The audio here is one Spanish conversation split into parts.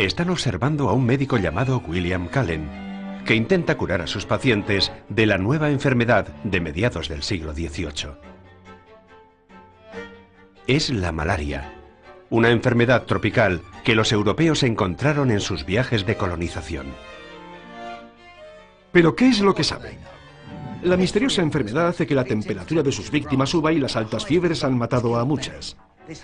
están observando a un médico llamado William Cullen, que intenta curar a sus pacientes de la nueva enfermedad de mediados del siglo XVIII. Es la malaria, una enfermedad tropical que los europeos encontraron en sus viajes de colonización. ¿Pero qué es lo que saben? La misteriosa enfermedad hace que la temperatura de sus víctimas suba y las altas fiebres han matado a muchas.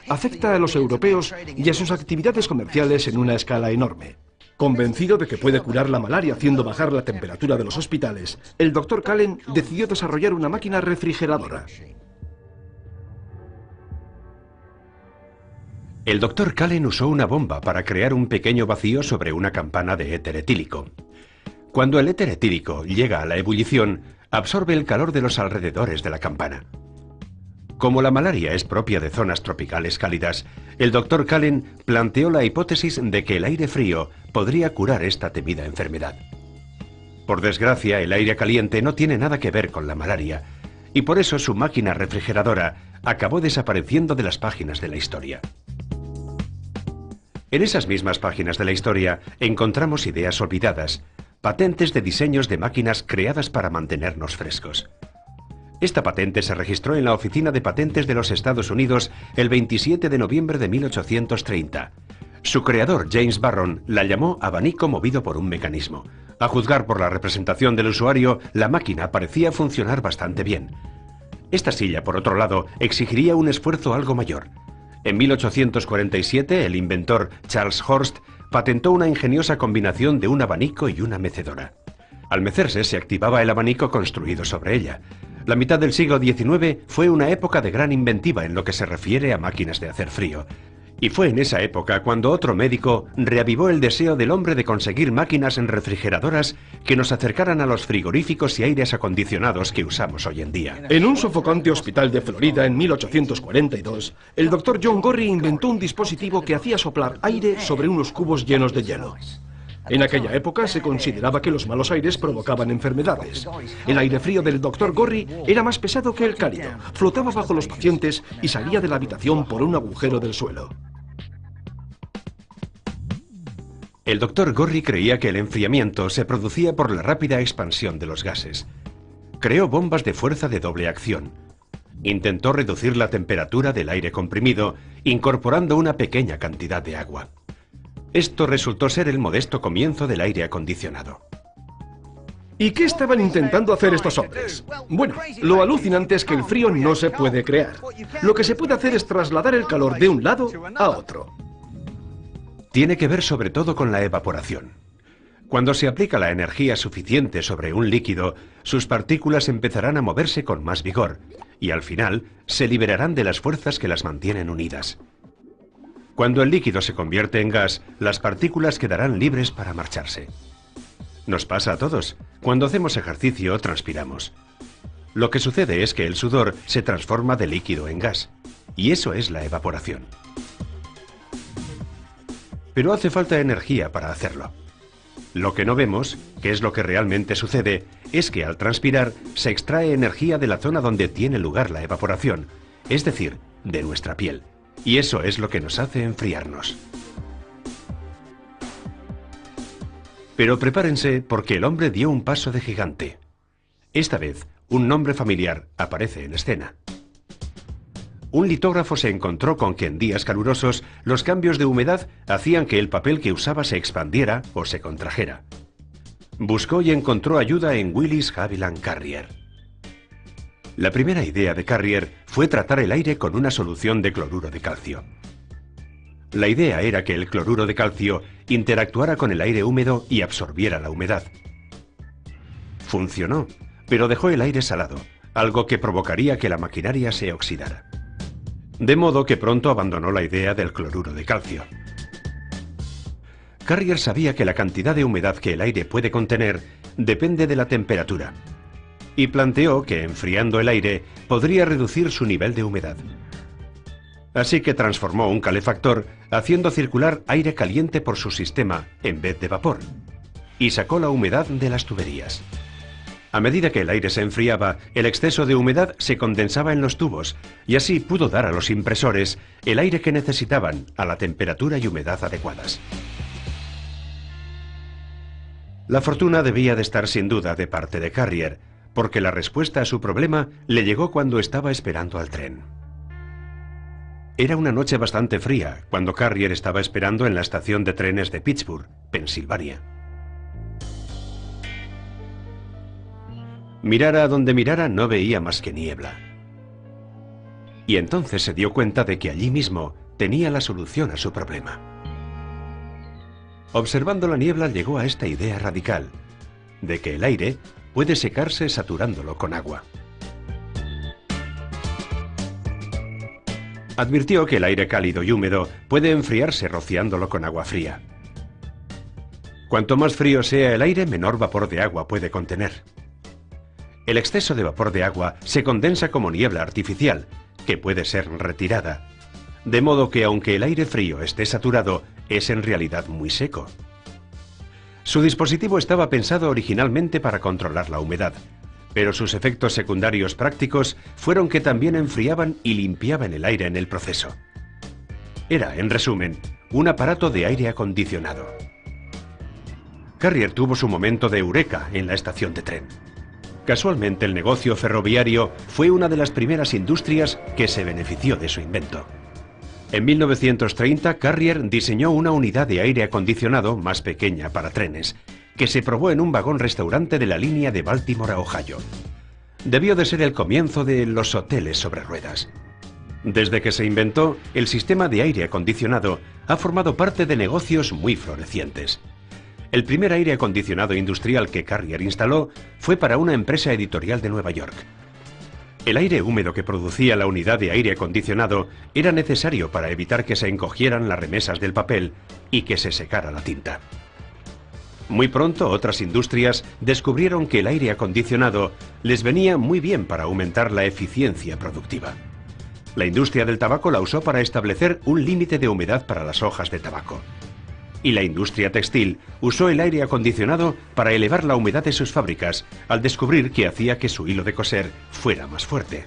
Afecta a los europeos y a sus actividades comerciales en una escala enorme. Convencido de que puede curar la malaria haciendo bajar la temperatura de los hospitales, el Dr. Cullen decidió desarrollar una máquina refrigeradora. El Dr. Cullen usó una bomba para crear un pequeño vacío sobre una campana de éter etílico. Cuando el éter etílico llega a la ebullición, absorbe el calor de los alrededores de la campana. Como la malaria es propia de zonas tropicales cálidas, el Dr. Cullen planteó la hipótesis de que el aire frío podría curar esta temida enfermedad. Por desgracia, el aire caliente no tiene nada que ver con la malaria, y por eso su máquina refrigeradora acabó desapareciendo de las páginas de la historia. En esas mismas páginas de la historia encontramos ideas olvidadas, patentes de diseños de máquinas creadas para mantenernos frescos. Esta patente se registró en la Oficina de Patentes de los Estados Unidos el 27 de noviembre de 1830. Su creador, James Barron, la llamó abanico movido por un mecanismo. A juzgar por la representación del usuario, la máquina parecía funcionar bastante bien. Esta silla, por otro lado, exigiría un esfuerzo algo mayor. En 1847, el inventor Charles Horst patentó una ingeniosa combinación de un abanico y una mecedora. Al mecerse, se activaba el abanico construido sobre ella. La mitad del siglo XIX fue una época de gran inventiva en lo que se refiere a máquinas de hacer frío. Y fue en esa época cuando otro médico reavivó el deseo del hombre de conseguir máquinas refrigeradoras que nos acercaran a los frigoríficos y aires acondicionados que usamos hoy en día. En un sofocante hospital de Florida en 1842, el Dr. John Gorrie inventó un dispositivo que hacía soplar aire sobre unos cubos llenos de hielo. En aquella época se consideraba que los malos aires provocaban enfermedades. El aire frío del Dr. Gorrie era más pesado que el cálido, flotaba bajo los pacientes y salía de la habitación por un agujero del suelo. El Dr. Gorrie creía que el enfriamiento se producía por la rápida expansión de los gases. Creó bombas de fuerza de doble acción. Intentó reducir la temperatura del aire comprimido, incorporando una pequeña cantidad de agua. Esto resultó ser el modesto comienzo del aire acondicionado. ¿Y qué estaban intentando hacer estos hombres? Bueno, lo alucinante es que el frío no se puede crear. Lo que se puede hacer es trasladar el calor de un lado a otro. Tiene que ver sobre todo con la evaporación. Cuando se aplica la energía suficiente sobre un líquido, sus partículas empezarán a moverse con más vigor y al final se liberarán de las fuerzas que las mantienen unidas. Cuando el líquido se convierte en gas, las partículas quedarán libres para marcharse. Nos pasa a todos. Cuando hacemos ejercicio, transpiramos. Lo que sucede es que el sudor se transforma de líquido en gas, y eso es la evaporación. Pero hace falta energía para hacerlo. Lo que no vemos, que es lo que realmente sucede, es que al transpirar se extrae energía de la zona donde tiene lugar la evaporación, es decir, de nuestra piel. Y eso es lo que nos hace enfriarnos. Pero prepárense porque el hombre dio un paso de gigante. Esta vez, un nombre familiar aparece en escena. Un litógrafo se encontró con que en días calurosos los cambios de humedad hacían que el papel que usaba se expandiera o se contrajera. Buscó y encontró ayuda en Willis Haviland Carrier. La primera idea de Carrier fue tratar el aire con una solución de cloruro de calcio. La idea era que el cloruro de calcio interactuara con el aire húmedo y absorbiera la humedad. Funcionó, pero dejó el aire salado, algo que provocaría que la maquinaria se oxidara. De modo que pronto abandonó la idea del cloruro de calcio. Carrier sabía que la cantidad de humedad que el aire puede contener depende de la temperatura, y planteó que enfriando el aire podría reducir su nivel de humedad. Así que transformó un calefactor haciendo circular aire caliente por su sistema en vez de vapor, y sacó la humedad de las tuberías. A medida que el aire se enfriaba, el exceso de humedad se condensaba en los tubos, y así pudo dar a los impresores el aire que necesitaban a la temperatura y humedad adecuadas. La fortuna debía de estar sin duda de parte de Carrier, porque la respuesta a su problema le llegó cuando estaba esperando al tren. Era una noche bastante fría cuando Carrier estaba esperando en la estación de trenes de Pittsburgh, Pensilvania. Mirara a donde mirara, no veía más que niebla. Y entonces se dio cuenta de que allí mismo tenía la solución a su problema. Observando la niebla llegó a esta idea radical, de que el aire puede secarse saturándolo con agua. Advirtió que el aire cálido y húmedo puede enfriarse rociándolo con agua fría. Cuanto más frío sea el aire, menor vapor de agua puede contener. El exceso de vapor de agua se condensa como niebla artificial, que puede ser retirada, de modo que aunque el aire frío esté saturado, es en realidad muy seco. Su dispositivo estaba pensado originalmente para controlar la humedad, pero sus efectos secundarios prácticos fueron que también enfriaban y limpiaban el aire en el proceso. Era, en resumen, un aparato de aire acondicionado. Carrier tuvo su momento de eureka en la estación de tren. Casualmente, el negocio ferroviario fue una de las primeras industrias que se benefició de su invento. En 1930, Carrier diseñó una unidad de aire acondicionado más pequeña para trenes, que se probó en un vagón-restaurante de la línea de Baltimore a Ohio. Debió de ser el comienzo de los hoteles sobre ruedas. Desde que se inventó, el sistema de aire acondicionado ha formado parte de negocios muy florecientes. El primer aire acondicionado industrial que Carrier instaló fue para una empresa editorial de Nueva York. El aire húmedo que producía la unidad de aire acondicionado era necesario para evitar que se encogieran las remesas del papel y que se secara la tinta. Muy pronto otras industrias descubrieron que el aire acondicionado les venía muy bien para aumentar la eficiencia productiva. La industria del tabaco la usó para establecer un límite de humedad para las hojas de tabaco. Y la industria textil usó el aire acondicionado para elevar la humedad de sus fábricas, al descubrir que hacía que su hilo de coser fuera más fuerte.